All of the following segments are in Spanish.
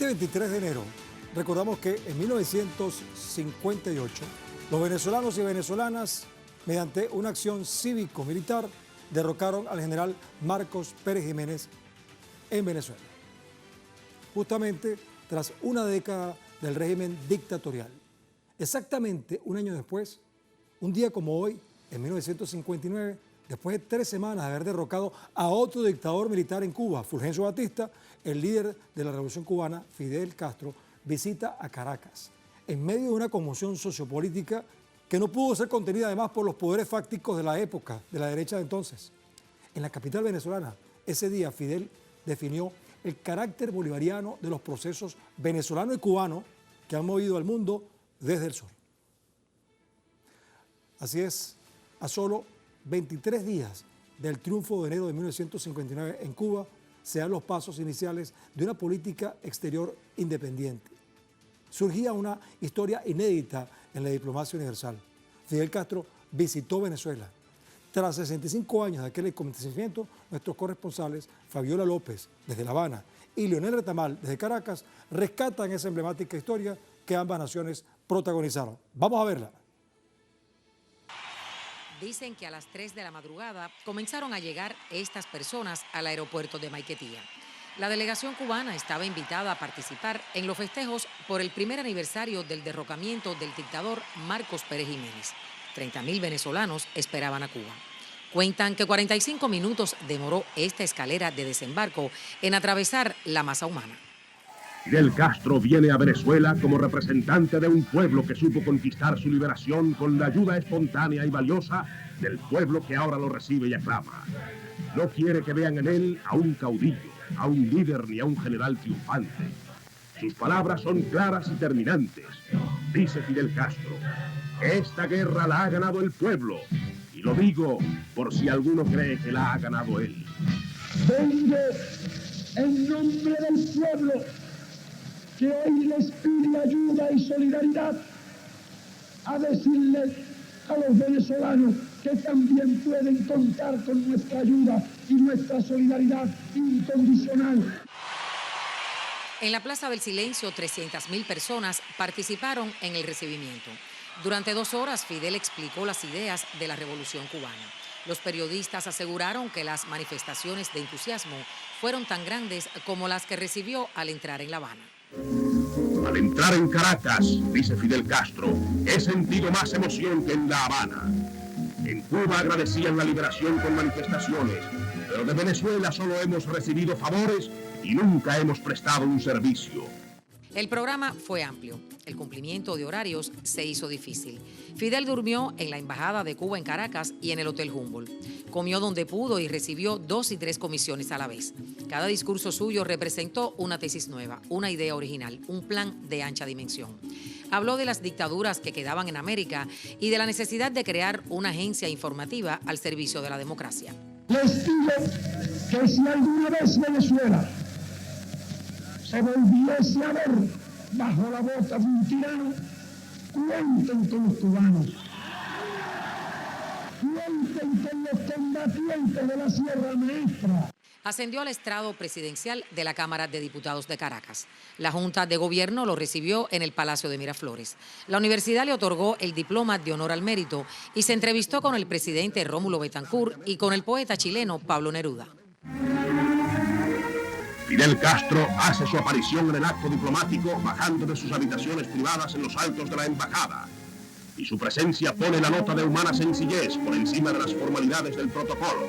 Este 23 de enero recordamos que en 1958 los venezolanos y venezolanas, mediante una acción cívico-militar, derrocaron al general Marcos Pérez Jiménez en Venezuela, justamente tras una década del régimen dictatorial. Exactamente un año después, un día como hoy, en 1959, después de 3 semanas de haber derrocado a otro dictador militar en Cuba, Fulgencio Batista, el líder de la Revolución Cubana, Fidel Castro, visita a Caracas, en medio de una conmoción sociopolítica que no pudo ser contenida además por los poderes fácticos de la época, de la derecha de entonces. En la capital venezolana, ese día Fidel definió el carácter bolivariano de los procesos venezolano y cubano que han movido al mundo desde el sur. Así es, a solo 23 días del triunfo de enero de 1959 en Cuba, se dan los pasos iniciales de una política exterior independiente. Surgía una historia inédita en la diplomacia universal. Fidel Castro visitó Venezuela. Tras 65 años de aquel acontecimiento, nuestros corresponsales, Fabiola López, desde La Habana, y Leonel Retamal, desde Caracas, rescatan esa emblemática historia que ambas naciones protagonizaron. Vamos a verla. Dicen que a las 3 de la madrugada comenzaron a llegar estas personas al aeropuerto de Maiquetía. La delegación cubana estaba invitada a participar en los festejos por el primer aniversario del derrocamiento del dictador Marcos Pérez Jiménez. 30.000 venezolanos esperaban a Cuba. Cuentan que 45 minutos demoró esta escalera de desembarco en atravesar la masa humana. Fidel Castro viene a Venezuela como representante de un pueblo que supo conquistar su liberación con la ayuda espontánea y valiosa del pueblo que ahora lo recibe y aclama. No quiere que vean en él a un caudillo, a un líder ni a un general triunfante. Sus palabras son claras y terminantes. Dice Fidel Castro, esta guerra la ha ganado el pueblo. Y lo digo por si alguno cree que la ha ganado él. Vengo en nombre del pueblo que hoy les pide ayuda y solidaridad, a decirles a los venezolanos que también pueden contar con nuestra ayuda y nuestra solidaridad incondicional. En la Plaza del Silencio, 300.000 personas participaron en el recibimiento. Durante 2 horas, Fidel explicó las ideas de la Revolución Cubana. Los periodistas aseguraron que las manifestaciones de entusiasmo fueron tan grandes como las que recibió al entrar en La Habana. Al entrar en Caracas, dice Fidel Castro, he sentido más emoción que en La Habana. En Cuba agradecían la liberación con manifestaciones, pero de Venezuela solo hemos recibido favores y nunca hemos prestado un servicio. El programa fue amplio. El cumplimiento de horarios se hizo difícil. Fidel durmió en la Embajada de Cuba en Caracas y en el Hotel Humboldt. Comió donde pudo y recibió 2 y 3 comisiones a la vez. Cada discurso suyo representó una tesis nueva, una idea original, un plan de ancha dimensión. Habló de las dictaduras que quedaban en América y de la necesidad de crear una agencia informativa al servicio de la democracia. Les digo que si alguna vez Venezuela se volviese a ver bajo la bota de un tirano, cuenten con los cubanos, cuenten con los combatientes de la Sierra Maestra. Ascendió al estrado presidencial de la Cámara de Diputados de Caracas. La Junta de Gobierno lo recibió en el Palacio de Miraflores. La universidad le otorgó el diploma de honor al mérito y se entrevistó con el presidente Rómulo Betancourt y con el poeta chileno Pablo Neruda. Fidel Castro hace su aparición en el acto diplomático bajando de sus habitaciones privadas en los altos de la embajada. Y su presencia pone la nota de humana sencillez por encima de las formalidades del protocolo.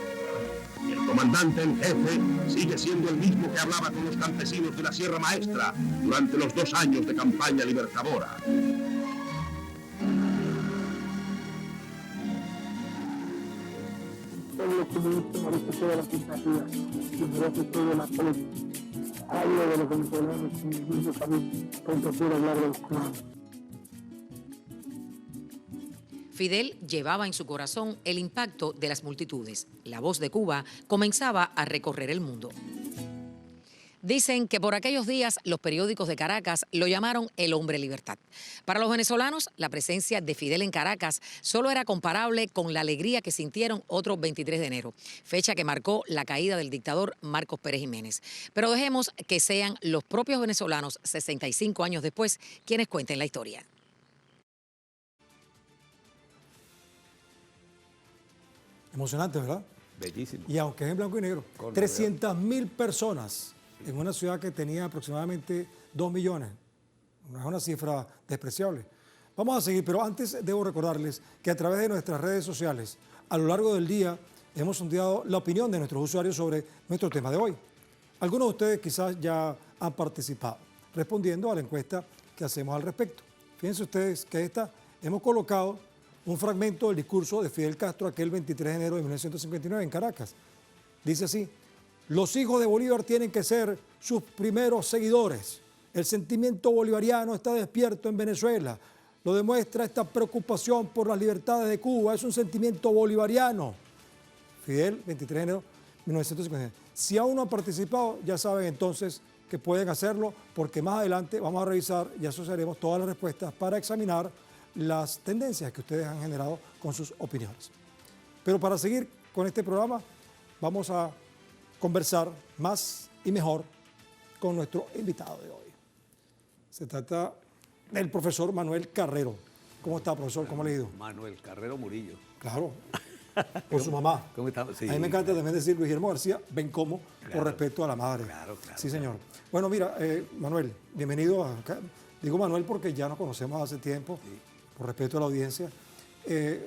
El comandante en jefe sigue siendo el mismo que hablaba con los campesinos de la Sierra Maestra durante los 2 años de campaña libertadora. Pueblo comunista merece toda la simpatía y merece toda la política. Hablo de los venezolanos y incluso también cuando quiero hablar de los cubanos. Fidel llevaba en su corazón el impacto de las multitudes. La voz de Cuba comenzaba a recorrer el mundo. Dicen que por aquellos días los periódicos de Caracas lo llamaron el hombre libertad. Para los venezolanos, la presencia de Fidel en Caracas solo era comparable con la alegría que sintieron otros 23 de enero, fecha que marcó la caída del dictador Marcos Pérez Jiménez. Pero dejemos que sean los propios venezolanos, 65 años después, quienes cuenten la historia. Emocionante, ¿verdad? Bellísimo. Y aunque es en blanco y negro, 300.000 personas en una ciudad que tenía aproximadamente 2 millones. No es una cifra despreciable. Vamos a seguir, pero antes debo recordarles que a través de nuestras redes sociales, a lo largo del día, hemos sondeado la opinión de nuestros usuarios sobre nuestro tema de hoy. Algunos de ustedes quizás ya han participado respondiendo a la encuesta que hacemos al respecto. Fíjense ustedes que hemos colocado un fragmento del discurso de Fidel Castro aquel 23 de enero de 1959 en Caracas. Dice así: los hijos de Bolívar tienen que ser sus primeros seguidores. El sentimiento bolivariano está despierto en Venezuela. Lo demuestra esta preocupación por las libertades de Cuba. Es un sentimiento bolivariano. Fidel, 23 de enero de 1959. Si aún no han participado, ya saben entonces que pueden hacerlo, porque más adelante vamos a revisar y asociaremos todas las respuestas para examinar las tendencias que ustedes han generado con sus opiniones. Pero para seguir con este programa, vamos a conversar más y mejor con nuestro invitado de hoy. Se trata del profesor Manuel Carrero. ¿Cómo está, profesor? ¿Cómo le ha ido? Manuel Carrero Murillo. Claro, por su mamá. ¿Cómo está? Sí. A mí me encanta también decir Luis Guillermo García, ven como, Claro. por respeto a la madre. Claro. Sí, señor. Bueno, mira, Manuel, bienvenido acá. Digo Manuel porque ya nos conocemos hace tiempo, Sí. por respeto a la audiencia.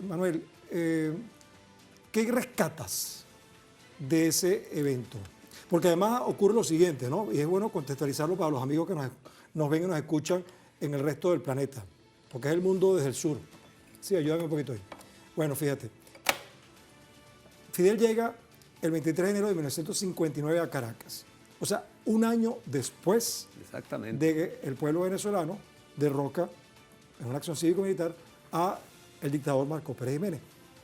Manuel, ¿qué rescatas de ese evento? Porque además ocurre lo siguiente, ¿no? Y es bueno contextualizarlo para los amigos que nos ven y nos escuchan en el resto del planeta, porque es el mundo desde el sur. Sí, ayúdame un poquito ahí. Bueno, fíjate. Fidel llega el 23 de enero de 1959 a Caracas. O sea, un año después Exactamente. de que el pueblo venezolano derroca en una acción cívico-militar a el dictador Marcos Pérez Jiménez.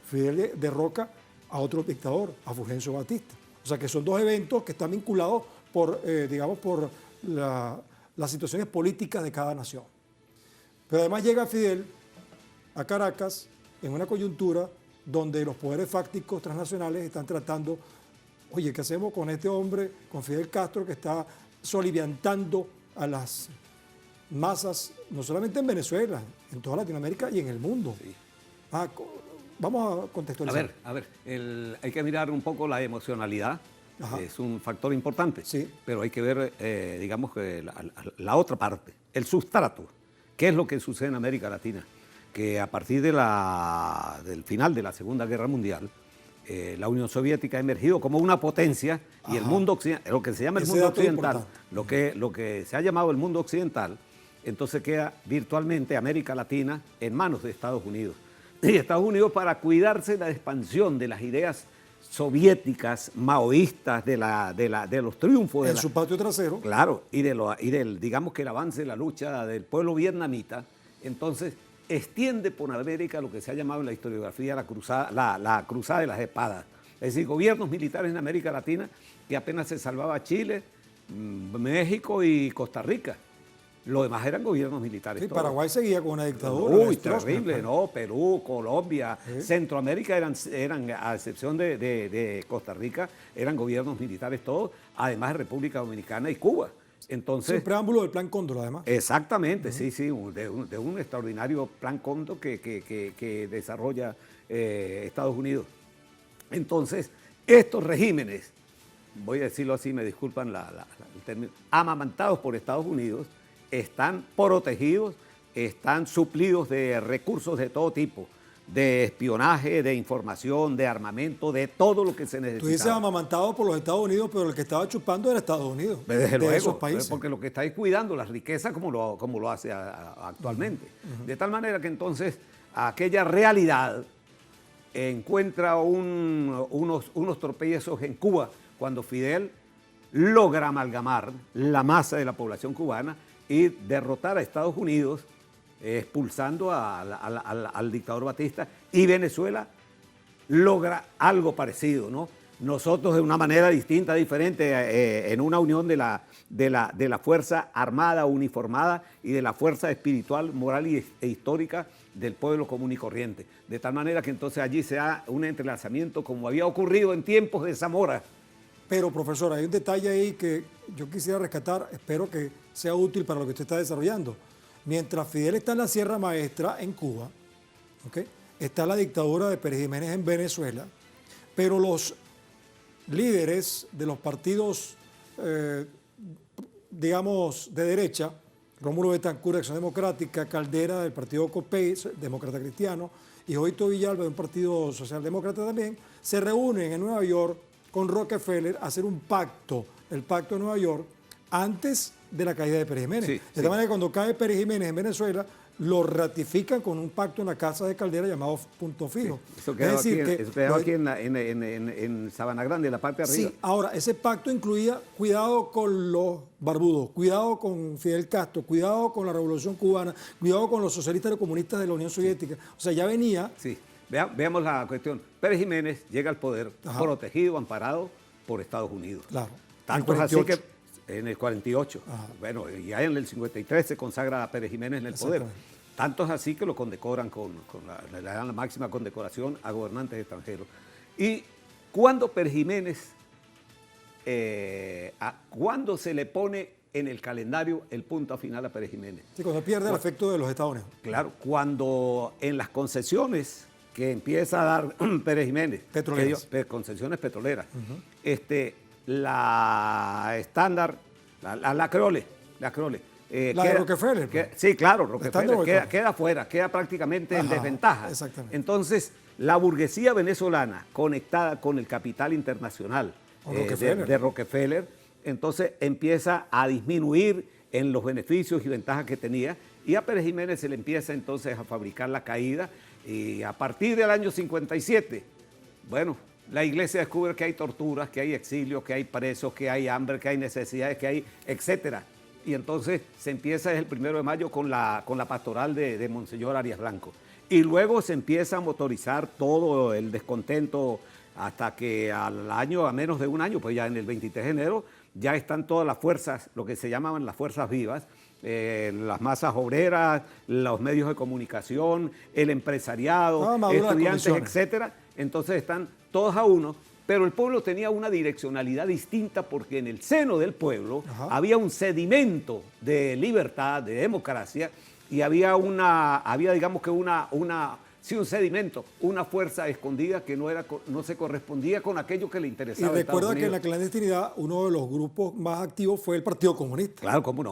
Fidel derroca a otro dictador, a Fulgencio Batista. O sea que son dos eventos que están vinculados por, digamos, por las situaciones políticas de cada nación. Pero además llega Fidel a Caracas en una coyuntura donde los poderes fácticos transnacionales están tratando, oye, ¿qué hacemos con este hombre, con Fidel Castro, que está soliviantando a las masas, no solamente en Venezuela, en toda Latinoamérica y en el mundo? Sí. Vamos a contextualizar. A ver, hay que mirar un poco la emocionalidad. Ajá. Es un factor importante, Sí. pero hay que ver, digamos, que la otra parte, el sustrato. ¿Qué es lo que sucede en América Latina? Que a partir del final de la Segunda Guerra Mundial, la Unión Soviética ha emergido como una potencia y el mundo occidental, lo que se llama el Ese mundo dato es occidental, lo que se ha llamado el mundo occidental, entonces queda virtualmente América Latina en manos de Estados Unidos. Y Estados Unidos, para cuidarse de la expansión de las ideas soviéticas, maoístas, de los triunfos En su patio trasero. Claro, y del, digamos, que el avance de la lucha del pueblo vietnamita, entonces extiende por América lo que se ha llamado en la historiografía la cruzada de las espadas. Es decir, gobiernos militares en América Latina que apenas se salvaba Chile, México y Costa Rica. Lo demás eran gobiernos militares. Sí, todos. Paraguay seguía con una dictadura. Uy, Stroessner, terrible, pues. ¿no? Perú, Colombia, Sí. Centroamérica eran, a excepción de Costa Rica, eran gobiernos militares todos, además de República Dominicana y Cuba. Es Entonces, un preámbulo del Plan Cóndor, además. exactamente, sí, de un extraordinario plan Cóndor que desarrolla Estados Unidos. Entonces, estos regímenes, voy a decirlo así, me disculpan el término, amamantados por Estados Unidos, están protegidos, están suplidos de recursos de todo tipo, de espionaje, de información, de armamento, de todo lo que se necesita. Tú dices amamantado por los Estados Unidos, pero el que estaba chupando era Estados Unidos. Desde luego, esos países. porque lo que está es cuidando la riqueza como lo hace actualmente. De tal manera que entonces aquella realidad encuentra unos tropiezos en Cuba cuando Fidel logra amalgamar la masa de la población cubana y derrotar a Estados Unidos, expulsando al dictador Batista, y Venezuela logra algo parecido, ¿no? nosotros de una manera distinta, diferente, en una unión de la Fuerza Armada uniformada y de la fuerza espiritual, moral e histórica del pueblo común y corriente. De tal manera que entonces allí se da un entrelazamiento como había ocurrido en tiempos de Zamora. Pero, profesor, hay un detalle ahí que yo quisiera rescatar, espero que sea útil para lo que usted está desarrollando. Mientras Fidel está en la Sierra Maestra, en Cuba, ¿okay?, está la dictadura de Pérez Jiménez en Venezuela, pero los líderes de los partidos, digamos, de derecha, Rómulo Betancourt, Acción Democrática, Caldera del partido COPEI, Demócrata Cristiano, y Joito Villalba de un partido socialdemócrata también, se reúnen en Nueva York con Rockefeller a hacer un pacto, el Pacto de Nueva York, antes de la caída de Pérez Jiménez. Sí, de tal manera que cuando cae Pérez Jiménez en Venezuela, lo ratifican con un pacto en la casa de Caldera llamado Punto Fijo. Sí, eso quedaba aquí en Sabana Grande, en la parte de arriba. Sí, ahora, ese pacto incluía cuidado con los barbudos, cuidado con Fidel Castro, cuidado con la Revolución Cubana, cuidado con los socialistas y comunistas de la Unión Soviética. O sea, ya venía... Sí, veamos la cuestión. Pérez Jiménez llega al poder protegido, amparado por Estados Unidos. Claro. Tanto es así que en el 48, bueno, ya en el 53 se consagra a Pérez Jiménez en el poder. Tanto es así que lo condecoran le dan la máxima condecoración a gobernantes extranjeros. Y cuando Pérez Jiménez, cuando se le pone en el calendario el punto final a Pérez Jiménez. Sí, cuando pierde el afecto de los Estados Unidos. Claro, cuando en las concesiones que empieza a dar Pérez Jiménez, concesiones petroleras, la estándar, la Creole, de Rockefeller. Sí, claro, Rockefeller queda fuera, queda prácticamente en desventaja. Exactamente. Entonces, la burguesía venezolana conectada con el capital internacional de Rockefeller, entonces empieza a disminuir en los beneficios y ventajas que tenía, y a Pérez Jiménez se le empieza entonces a fabricar la caída, y a partir del año 57, bueno, la iglesia descubre que hay torturas, que hay exilios, que hay presos, que hay hambre, que hay necesidades, que hay, etcétera. Y entonces se empieza el 1 de mayo con la pastoral de Monseñor Arias Blanco. Y luego se empieza a motorizar todo el descontento hasta que a menos de un año, pues ya en el 23 de enero, ya están todas las fuerzas, lo que se llamaban las fuerzas vivas, las masas obreras, los medios de comunicación, el empresariado, estudiantes, etcétera. Entonces están todos a uno, pero el pueblo tenía una direccionalidad distinta porque en el seno del pueblo había un sedimento de libertad, de democracia, y había digamos que un sedimento, una fuerza escondida que no se correspondía con aquello que le interesaba. Y recuerda que en la clandestinidad uno de los grupos más activos fue el Partido Comunista. Claro, cómo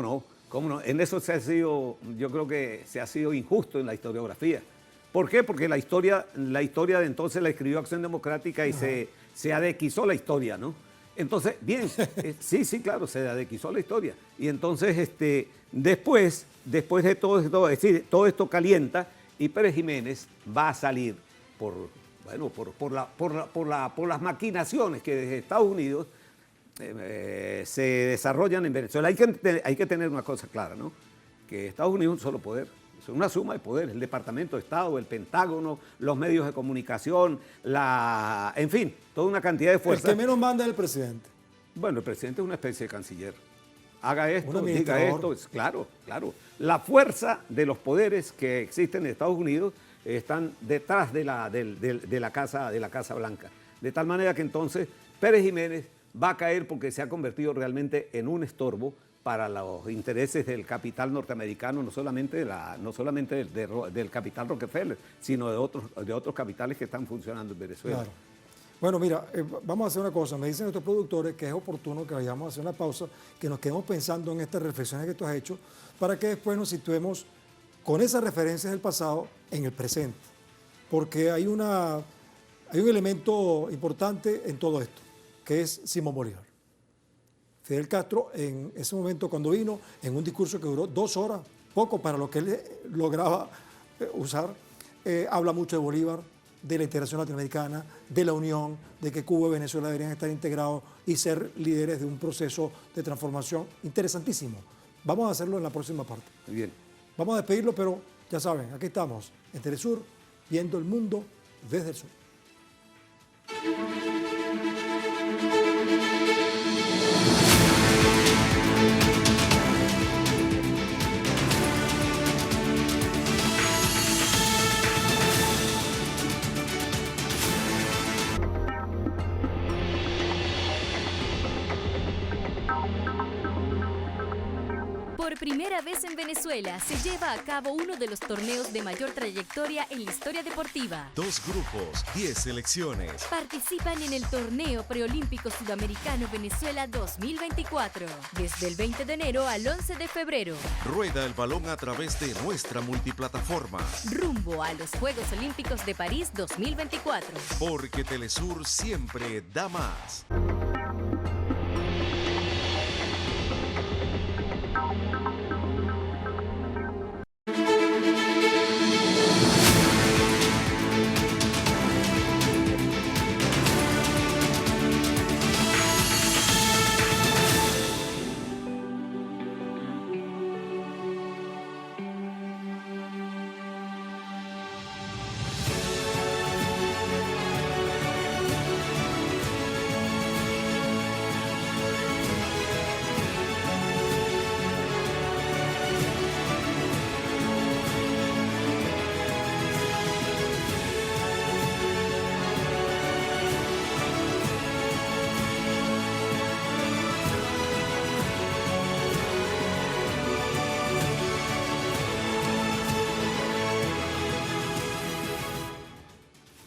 no. En eso yo creo que se ha sido injusto en la historiografía. ¿Por qué? Porque la historia de entonces la escribió Acción Democrática y se adequizó la historia, ¿no? Entonces, bien, sí, claro, se adequizó la historia. Y entonces, después de todo esto, es decir, todo esto calienta y Pérez Jiménez va a salir por las maquinaciones que desde Estados Unidos se desarrollan en Venezuela. Hay que tener una cosa clara, ¿no? Que Estados Unidos es un solo poder. Es una suma de poder, el Departamento de Estado, el Pentágono, los medios de comunicación, en fin, toda una cantidad de fuerzas. El que menos manda es el presidente. Bueno, el presidente es una especie de canciller. Haga esto, diga esto, claro. La fuerza de los poderes que existen en Estados Unidos están detrás de la Casa Blanca. De tal manera que entonces Pérez Jiménez va a caer porque se ha convertido realmente en un estorbo para los intereses del capital norteamericano, no solamente del capital Rockefeller, sino de otros capitales que están funcionando en Venezuela. Claro. Bueno, mira, vamos a hacer una cosa. Me dicen nuestros productores que es oportuno que vayamos a hacer una pausa, que nos quedemos pensando en estas reflexiones que tú has hecho, para que después nos situemos con esas referencias del pasado en el presente. Porque hay un elemento importante en todo esto, que es Simón Bolívar. Fidel Castro, en ese momento cuando vino, en un discurso que duró 2 horas, poco para lo que él lograba usar, habla mucho de Bolívar, de la integración latinoamericana, de la unión, de que Cuba y Venezuela deberían estar integrados y ser líderes de un proceso de transformación interesantísimo. Vamos a hacerlo en la próxima parte. Muy bien. Vamos a despedirlo, pero ya saben, aquí estamos, en Telesur, viendo el mundo desde el sur. primera vez en Venezuela se lleva a cabo uno de los torneos de mayor trayectoria en la historia deportiva. 2 grupos, 10 selecciones. Participan en el Torneo Preolímpico Sudamericano Venezuela 2024, desde el 20 de enero al 11 de febrero. Rueda el balón a través de nuestra multiplataforma. Rumbo a los Juegos Olímpicos de París 2024. Porque Telesur siempre da más.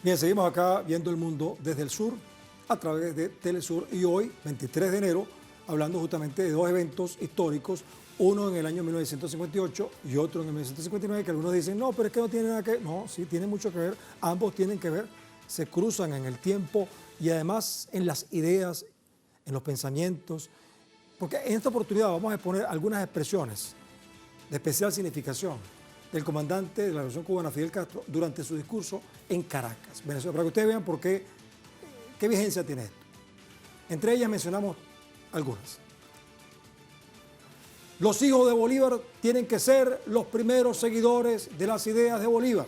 Bien, seguimos acá viendo el mundo desde el sur a través de Telesur y hoy, 23 de enero, hablando justamente de 2 eventos históricos, uno en el año 1958 y otro en el 1959, que algunos dicen, no, pero es que no tiene nada que ver. No, sí, tiene mucho que ver, ambos tienen que ver, se cruzan en el tiempo y además en las ideas, en los pensamientos, porque en esta oportunidad vamos a exponer algunas expresiones de especial significación del comandante de la Revolución Cubana, Fidel Castro, durante su discurso en Caracas, Venezuela, para que ustedes vean por qué vigencia tiene esto. Entre ellas mencionamos algunas. Los hijos de Bolívar tienen que ser los primeros seguidores de las ideas de Bolívar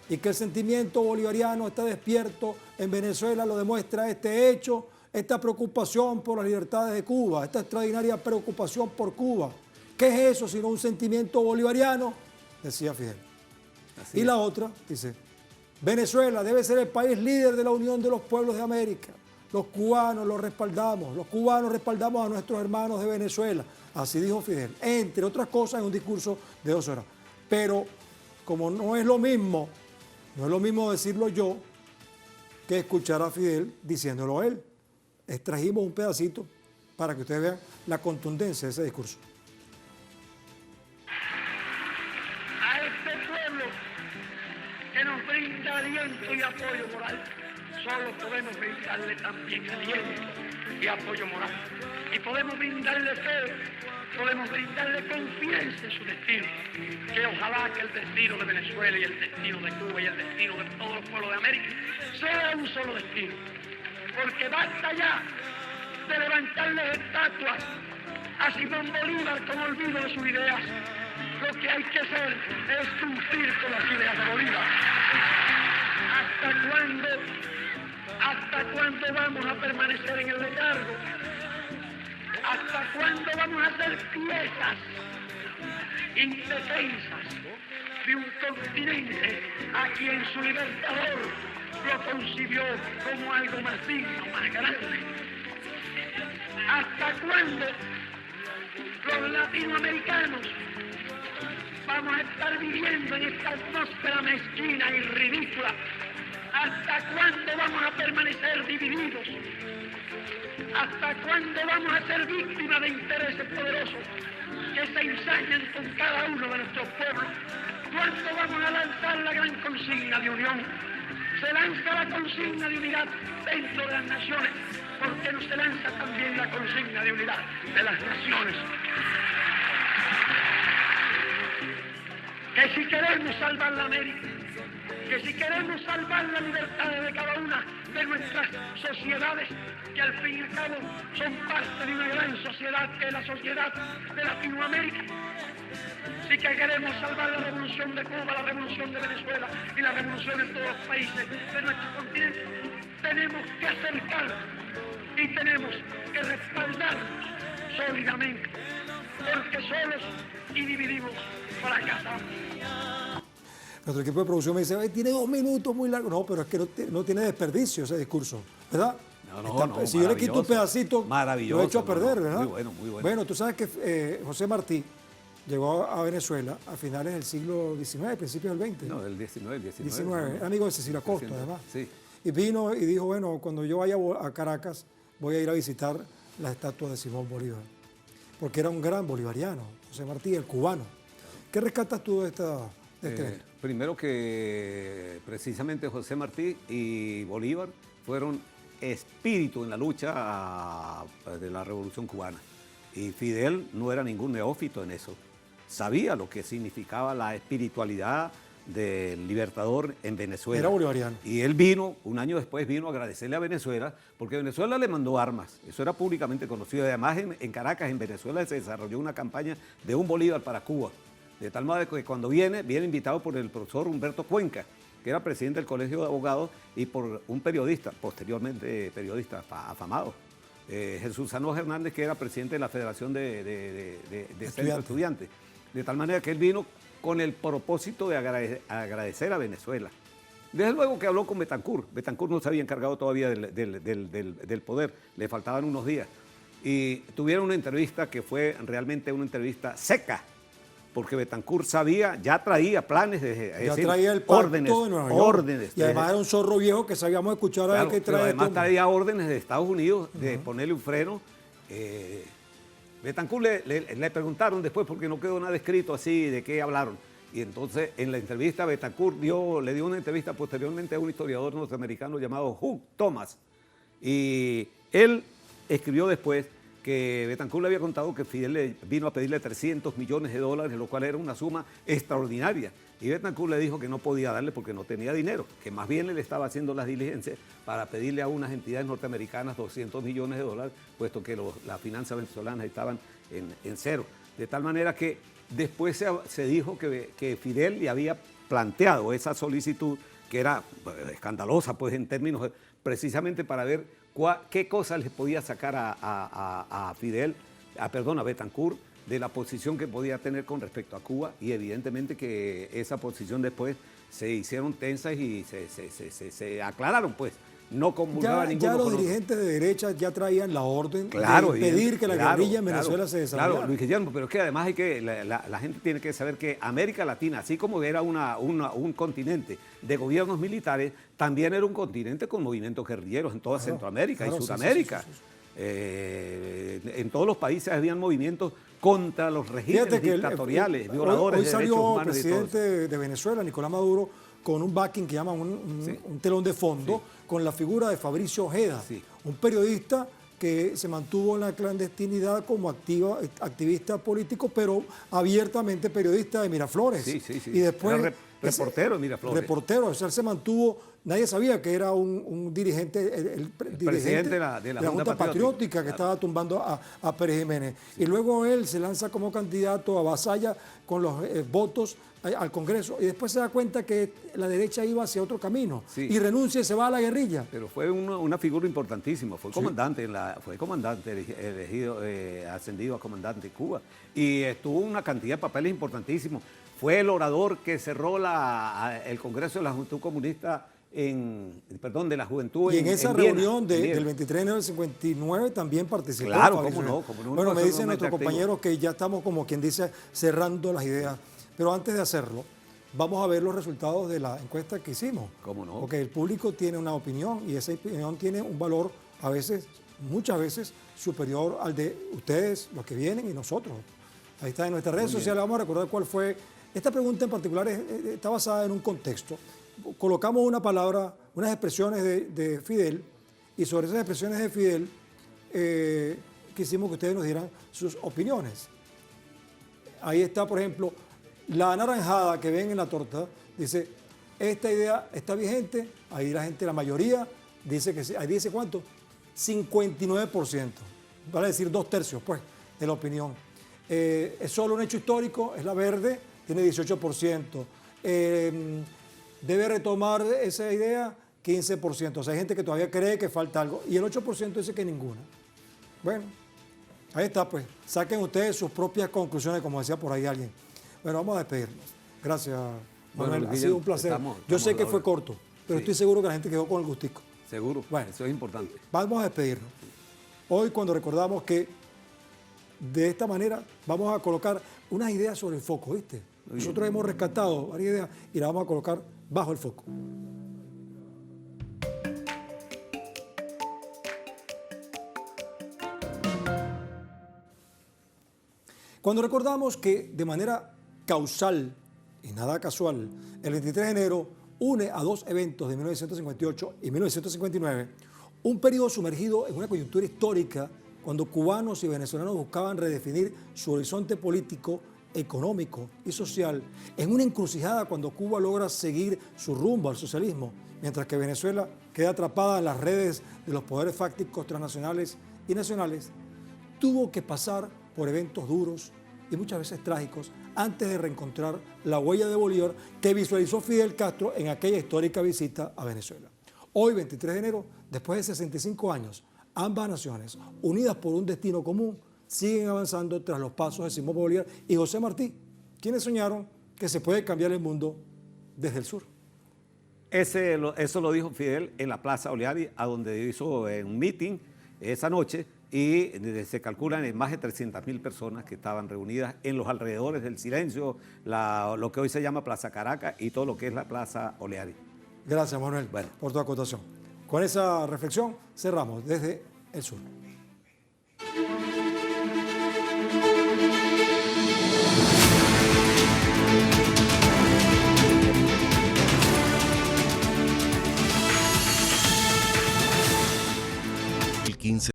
y que el sentimiento bolivariano está despierto en Venezuela lo demuestra este hecho, esta preocupación por las libertades de Cuba, esta extraordinaria preocupación por Cuba. ¿Qué es eso sino un sentimiento bolivariano? Decía Fidel. Y la otra dice, Venezuela debe ser el país líder de la unión de los pueblos de América. Los cubanos los respaldamos, los cubanos respaldamos a nuestros hermanos de Venezuela. Así dijo Fidel, entre otras cosas en un discurso de 2 horas. Pero como no es lo mismo decirlo yo que escuchar a Fidel diciéndolo él. Extrajimos un pedacito para que ustedes vean la contundencia de ese discurso. Que nos brinda aliento y apoyo moral, solo podemos brindarle también aliento y apoyo moral. Y podemos brindarle fe, podemos brindarle confianza en su destino. Que ojalá que el destino de Venezuela y el destino de Cuba y el destino de todos los pueblos de América sea un solo destino. Porque basta ya de levantarle estatuas a Simón Bolívar con olvido de sus ideas. Lo que hay que hacer es cumplir con las ideas de Bolívar. ¿Hasta cuándo vamos a permanecer en el letargo? ¿Hasta cuándo vamos a ser piezas indefensas de un continente a quien su libertador lo concibió como algo más digno, más grande? ¿Hasta cuándo los latinoamericanos vamos a estar viviendo en esta atmósfera mezquina y ridícula? ¿Hasta cuándo vamos a permanecer divididos? ¿Hasta cuándo vamos a ser víctimas de intereses poderosos que se ensañan con cada uno de nuestros pueblos? ¿Cuándo vamos a lanzar la gran consigna de unión? Se lanza la consigna de unidad dentro de las naciones, porque no se lanza también la consigna de unidad de las naciones. Que si queremos salvar la América, que si queremos salvar la libertad de cada una de nuestras sociedades, que al fin y al cabo son parte de una gran sociedad que es la sociedad de Latinoamérica, si que queremos salvar la revolución de Cuba, la revolución de Venezuela y la revolución en todos los países de nuestro continente, tenemos que acercarnos y tenemos que respaldarnos sólidamente, porque solos y divididos fracasamos. Nuestro equipo de producción me dice, "Ay, tiene 2 minutos muy largos". No, pero es que no tiene desperdicio ese discurso, ¿verdad? No, si yo le quito un pedacito, lo he hecho a perder, ¿verdad? Muy bueno, muy bueno. Bueno, tú sabes que José Martí llegó a Venezuela a finales del siglo XIX, principios del XX. No, del 19. 19. Era amigo de Cecilia Costo, además. Sí. Y vino y dijo, bueno, cuando yo vaya a Caracas, voy a ir a visitar la estatua de Simón Bolívar. Porque era un gran bolivariano, José Martí, el cubano. ¿Qué rescatas tú de este evento? Primero que precisamente José Martí y Bolívar fueron espíritu en la lucha de la Revolución Cubana. Y Fidel no era ningún neófito en eso. Sabía lo que significaba la espiritualidad del libertador en Venezuela. Era bolivariano. Y él vino, un año después vino a agradecerle a Venezuela, porque Venezuela le mandó armas. Eso era públicamente conocido. Además, en Caracas, en Venezuela, se desarrolló una campaña de un Bolívar para Cuba. De tal manera que cuando viene invitado por el profesor Humberto Cuenca, que era presidente del Colegio de Abogados, y por un periodista, posteriormente periodista afamado, Jesús Sanoz Hernández, que era presidente de la Federación de Centro Estudiantes. De tal manera que él vino con el propósito de agradecer a Venezuela. Desde luego que habló con Betancourt. Betancourt no se había encargado todavía del poder, le faltaban unos días. Y tuvieron una entrevista que fue realmente una entrevista seca, porque Betancourt sabía, ya traía planes ya traía el pacto de Nueva York. Órdenes. Y además era un zorro viejo que sabíamos escuchar a él que trae. Además traía órdenes de Estados Unidos de ponerle un freno. Betancourt le preguntaron después, porque no quedó nada escrito así de qué hablaron. Y entonces en la entrevista Betancourt le dio una entrevista posteriormente a un historiador norteamericano llamado Hugh Thomas. Y él escribió después que Betancourt le había contado que Fidel le vino a pedirle $300 millones, lo cual era una suma extraordinaria. Y Betancourt le dijo que no podía darle porque no tenía dinero, que más bien él estaba haciendo las diligencias para pedirle a unas entidades norteamericanas $200 millones, puesto que las finanzas venezolanas estaban en cero. De tal manera que después se dijo que Fidel le había planteado esa solicitud, que era escandalosa pues en términos precisamente para ver qué cosas le podía sacar a Betancourt de la posición que podía tener con respecto a Cuba, y evidentemente que esa posición después se hicieron tensas y se aclararon, pues. No comulgaba ninguno. Ya los dirigentes de derecha ya traían la orden de impedir que la guerrilla guerrilla en Venezuela se desarrollara. Claro, Luis Guillermo, pero es que además la gente tiene que saber que América Latina, así como era un continente de gobiernos militares, también era un continente con movimientos guerrilleros en toda Centroamérica y Sudamérica. Sí. En todos los países habían movimientos contra los regímenes dictatoriales, violadores de derechos humanos. Hoy salió el presidente de Venezuela, Nicolás Maduro, con un backing que llaman un telón de fondo, con la figura de Fabricio Ojeda, un periodista que se mantuvo en la clandestinidad como activista político, pero abiertamente periodista de Miraflores. Y después era reportero de Miraflores. Reportero, o sea, él se mantuvo, nadie sabía que era un dirigente, el presidente de la Junta Patriótica que estaba tumbando a Pérez Jiménez. Y luego él se lanza como candidato a Vasalla con los votos al Congreso, y después se da cuenta que la derecha iba hacia otro camino y renuncia y se va a la guerrilla. Pero fue una figura importantísima, fue comandante, elegido, ascendido a comandante de Cuba, y estuvo una cantidad de papeles importantísimos. Fue el orador que cerró el Congreso de la Juventud Comunista de la Juventud. Y en esa reunión del 23 de enero del 59 también participó. Claro, cómo no. Bueno, me dicen nuestros compañeros que ya estamos, como quien dice, cerrando las ideas. Pero antes de hacerlo, vamos a ver los resultados de la encuesta que hicimos. ¿Cómo no? Porque el público tiene una opinión y esa opinión tiene un valor a veces, muchas veces, superior al de ustedes, los que vienen, y nosotros. Ahí está en nuestras redes sociales. Vamos a recordar cuál fue. Esta pregunta en particular está basada en un contexto. Colocamos una palabra, unas expresiones de Fidel, y sobre esas expresiones de Fidel quisimos que ustedes nos dieran sus opiniones. Ahí está, por ejemplo, la anaranjada que ven en la torta, dice, esta idea está vigente. Ahí la gente, la mayoría, dice que sí. Ahí dice ¿cuánto? 59%. Vale decir 2/3, pues, de la opinión. Es solo un hecho histórico, es la verde, tiene 18%. Debe retomar esa idea, 15%. O sea, hay gente que todavía cree que falta algo. Y el 8% dice que ninguna. Bueno, ahí está, pues. Saquen ustedes sus propias conclusiones, como decía por ahí alguien. Bueno, vamos a despedirnos. Gracias, Manuel. Ha sido un placer. Yo sé que fue corto, pero estoy seguro que la gente quedó con el gustico. Seguro. Bueno, eso es importante. Vamos a despedirnos. Hoy, cuando recordamos que de esta manera vamos a colocar unas ideas sobre el foco, ¿viste? Nosotros hemos rescatado varias ideas y las vamos a colocar bajo el foco. Cuando recordamos que de manera causal y nada casual, el 23 de enero une a dos eventos de 1958 y 1959, un periodo sumergido en una coyuntura histórica cuando cubanos y venezolanos buscaban redefinir su horizonte político, económico y social, en una encrucijada cuando Cuba logra seguir su rumbo al socialismo, mientras que Venezuela queda atrapada en las redes de los poderes fácticos transnacionales y nacionales, tuvo que pasar por eventos duros y muchas veces trágicos antes de reencontrar la huella de Bolívar que visualizó Fidel Castro en aquella histórica visita a Venezuela. Hoy, 23 de enero, después de 65 años, ambas naciones, unidas por un destino común, siguen avanzando tras los pasos de Simón Bolívar y José Martí, quienes soñaron que se puede cambiar el mundo desde el sur. Eso lo dijo Fidel en la Plaza Oleari, a donde hizo un meeting esa noche, y se calculan en más de 300.000 personas que estaban reunidas en los alrededores del Silencio, lo que hoy se llama Plaza Caracas y todo lo que es la Plaza Oleari. Gracias, Manuel, por tu acotación. Con esa reflexión cerramos desde el sur.